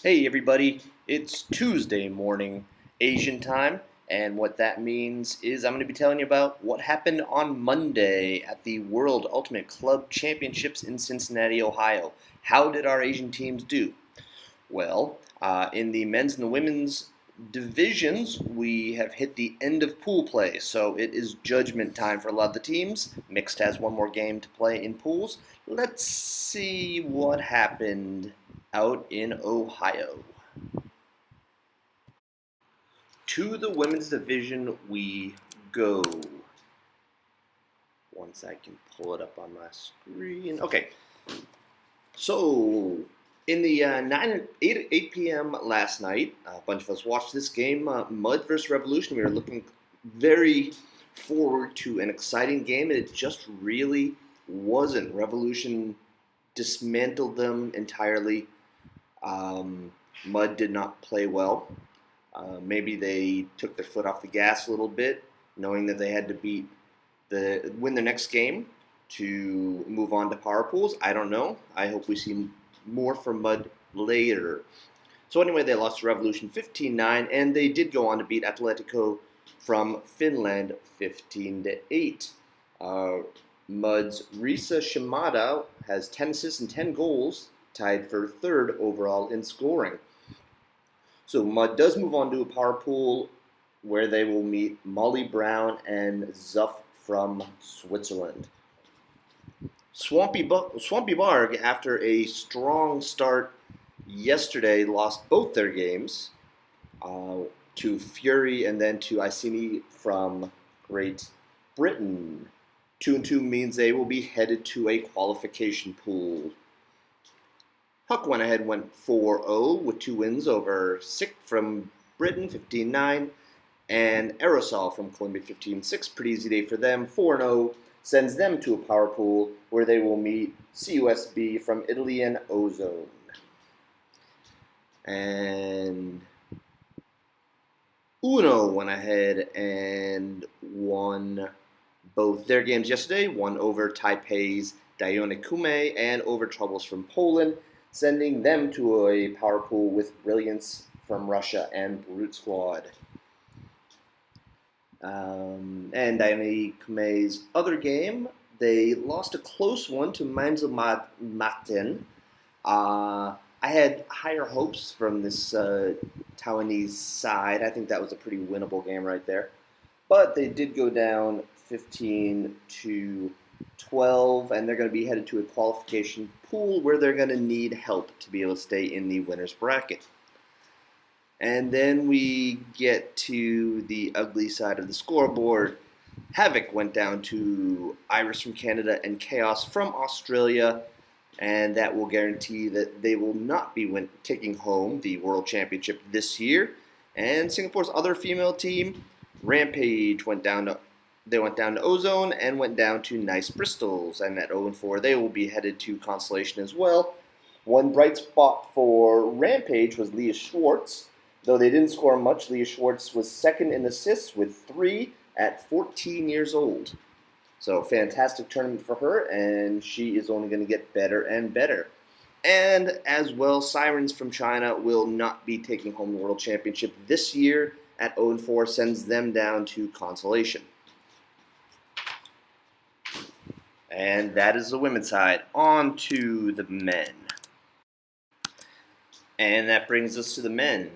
Hey everybody, it's Tuesday morning Asian time, and what that means is I'm going to be telling you about what happened on Monday at the World Ultimate Club Championships in Cincinnati, Ohio. How did our Asian teams do? Well, in the men's and the women's divisions, we have hit the end of pool play, so it is judgment time for a lot of the teams. Mixed has one more game to play in pools. Let's see what happened out in Ohio. To the women's division we go. Once I can pull it up on my screen. Okay, so in the 8 p.m. last night, a bunch of us watched this game, Mud versus Revolution. We were looking very forward to an exciting game, and it just really wasn't. Revolution dismantled them entirely. Mud did not play well. Maybe they took their foot off the gas a little bit, knowing that they had to win their next game to move on to power pools. I don't know. I hope we see more from Mud later. So anyway, they lost to Revolution 15-9, and they did go on to beat Atletico from Finland 15-8. Mud's Risa Shimada has 10 assists and 10 goals, tied for third overall in scoring. So Mud does move on to a power pool where they will meet Molly Brown and Zuff from Switzerland. Swampy Barg, after a strong start yesterday, lost both their games to Fury and then to Iceni from Great Britain. 2-2 means they will be headed to a qualification pool. Huck went ahead, went 4-0 with 2 wins over Sick from Britain, 15-9, and Aerosol from Colombia, 15-6. Pretty easy day for them. 4-0 sends them to a power pool where they will meet CUSB from Italy and Ozone. And Uno went ahead and won both their games yesterday, one over Taipei's Dione Kume and over Troubles from Poland, sending them to a power pool with Brilliance from Russia and Brute Squad. And Dione Kume's other game, they lost a close one to Mainzel Matin. I had higher hopes from this Taiwanese side. I think that was a pretty winnable game right there. But they did go down 15-12, and they're going to be headed to a qualification pool where they're going to need help to be able to stay in the winner's bracket. And then we get to the ugly side of the scoreboard. Havoc went down to Iris from Canada and Chaos from Australia, and that will guarantee that they will not be taking home the World Championship this year. And Singapore's other female team, Rampage, went down to Ozone and went down to Nice Bristols, and at 0-4 they will be headed to Consolation as well. One bright spot for Rampage was Leah Schwartz. Though they didn't score much, Leah Schwartz was second in assists with 3 at 14 years old. So fantastic tournament for her, and she is only going to get better and better. And as well, Sirens from China will not be taking home the World Championship this year. At 0-4 sends them down to Consolation. And that is the women's side. On to the men. And that brings us to the men.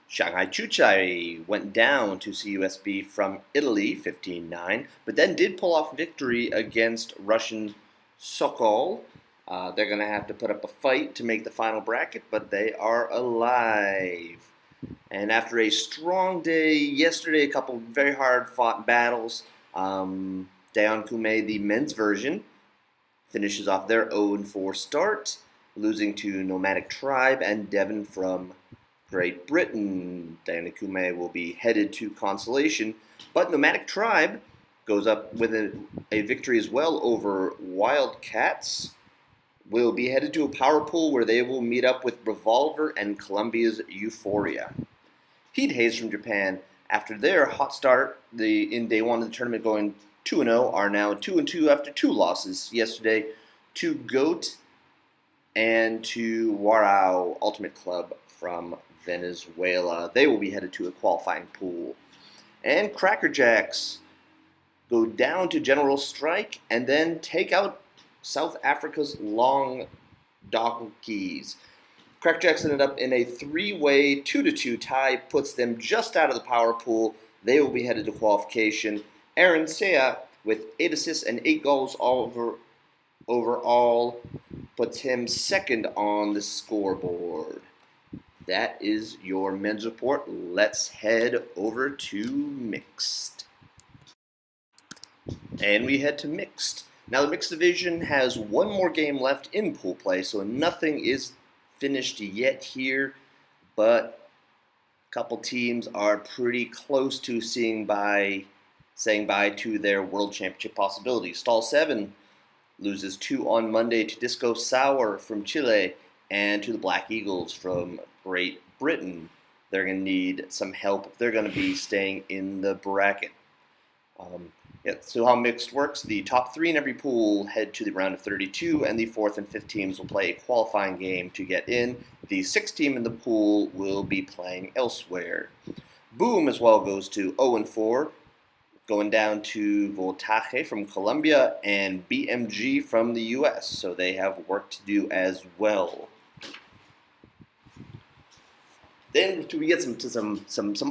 Shanghai Chuchai went down to CUSB from Italy, 15-9, but then did pull off victory against Russian Sokol. They're going to have to put up a fight to make the final bracket, but they are alive. And after a strong day yesterday, a couple very hard-fought battles, Daeon Kume, the men's version, finishes off their 0-4 start, losing to Nomadic Tribe and Devon from Great Britain. Diana Kume will be headed to Consolation, but Nomadic Tribe goes up with a victory as well over Wildcats. Will be headed to a power pool where they will meet up with Revolver and Colombia's Euphoria. Heat Haze from Japan, after their hot start in day one of the tournament going 2-0, are now 2-2 after 2 losses yesterday to Goat and to Warao Ultimate Club from Venezuela. They will be headed to a qualifying pool. And Cracker Jacks go down to general strike and then take out South Africa's Long Donkeys. Cracker Jacks ended up in a three-way 2-2 tie, puts them just out of the power pool. They will be headed to qualification. Aaron Sea, with 8 assists and 8 goals overall, puts him second on the scoreboard. That is your men's report. Let's head over to mixed. And we head to mixed. Now the mixed division has one more game left in pool play, so nothing is finished yet here, but a couple teams are pretty close to saying bye to their World Championship possibilities. Stall 7 loses 2 on Monday to Disco Sour from Chile and to the Black Eagles from Great Britain. They're going to need some help if they're going to be staying in the bracket. So how mixed works, the top 3 in every pool head to the round of 32, and the 4th and 5th teams will play a qualifying game to get in. The 6th team in the pool will be playing elsewhere. Boom as well goes to 0-4, going down to Voltaje from Colombia and BMG from the US, so they have work to do as well. Then we get some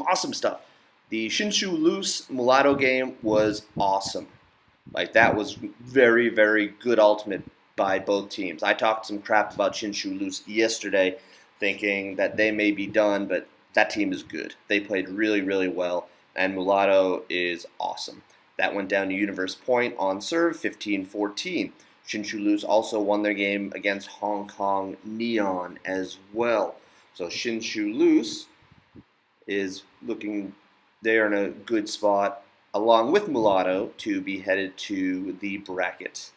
awesome stuff. The Shinshu Loose Mulatto game was awesome. That was very, very good ultimate by both teams. I talked some crap about Shinshu Loose yesterday, thinking that they may be done, but that team is good. They played really, really well, and Mulatto is awesome. That went down to Universe Point on serve, 15-14. Shinshu Loose also won their game against Hong Kong Neon as well. So Shinshu Loose is looking... They're in a good spot, along with Mulatto, to be headed to the bracket.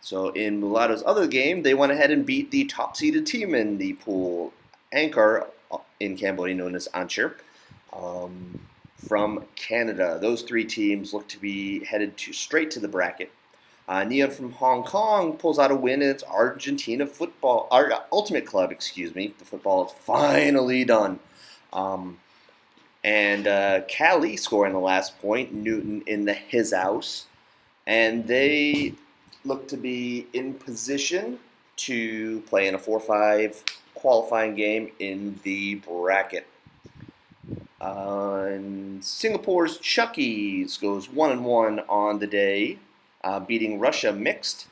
So in Mulatto's other game, they went ahead and beat the top-seeded team in the pool, Angkor, in Cambodia, known as Anchor, from Canada. Those 3 teams look to be headed straight to the bracket. Neon from Hong Kong pulls out a win in its Argentina football, Ultimate Club, The football is finally done. And Cali scoring the last point, Newton in his house. And they look to be in position to play in a 4-5 qualifying game in the bracket. And Singapore's Chuckies goes 1-1 on the day, beating Russia mixed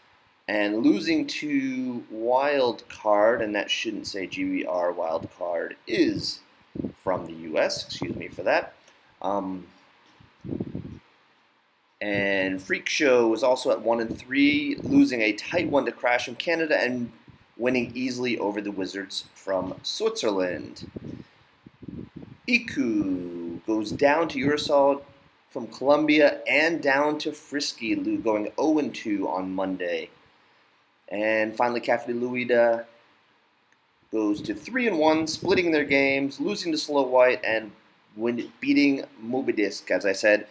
and losing to Wild Card, and that shouldn't say GBR, Wild Card is from the US, excuse me for that. And Freak Show was also at 1-3, losing a tight one to Crash from Canada and winning easily over the Wizards from Switzerland. Iku goes down to Urasol from Colombia and down to Frisky, going 0-2 on Monday. And finally, Cafe de Luida goes to 3-1, splitting their games, losing to Slow White, and beating Mobidisk. As I said,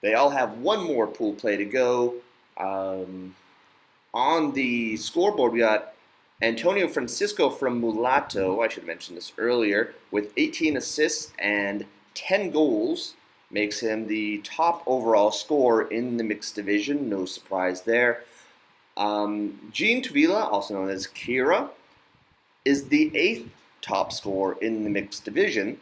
they all have one more pool play to go. On the scoreboard, we got Antonio Francisco from Mulatto, I should have mentioned this earlier, with 18 assists and 10 goals, makes him the top overall scorer in the mixed division. No surprise there. Jean Tuvila, also known as Kira, is the 8th top scorer in the mixed division,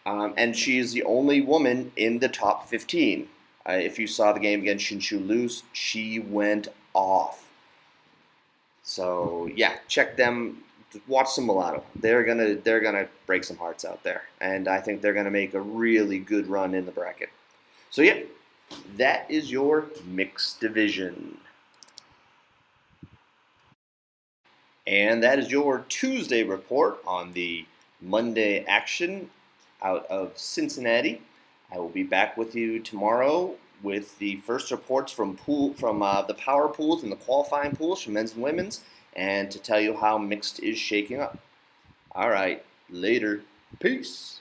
and she is the only woman in the top 15. If you saw the game against Shinshu Loose, she went off. So yeah, check them. Watch some Mulatto. They're gonna break some hearts out there, and I think they're gonna make a really good run in the bracket. So yeah, that is your mixed division. And that is your Tuesday report on the Monday action out of Cincinnati. I will be back with you tomorrow with the first reports from the power pools and the qualifying pools for men's and women's, and to tell you how mixed is shaking up. All right, later. Peace.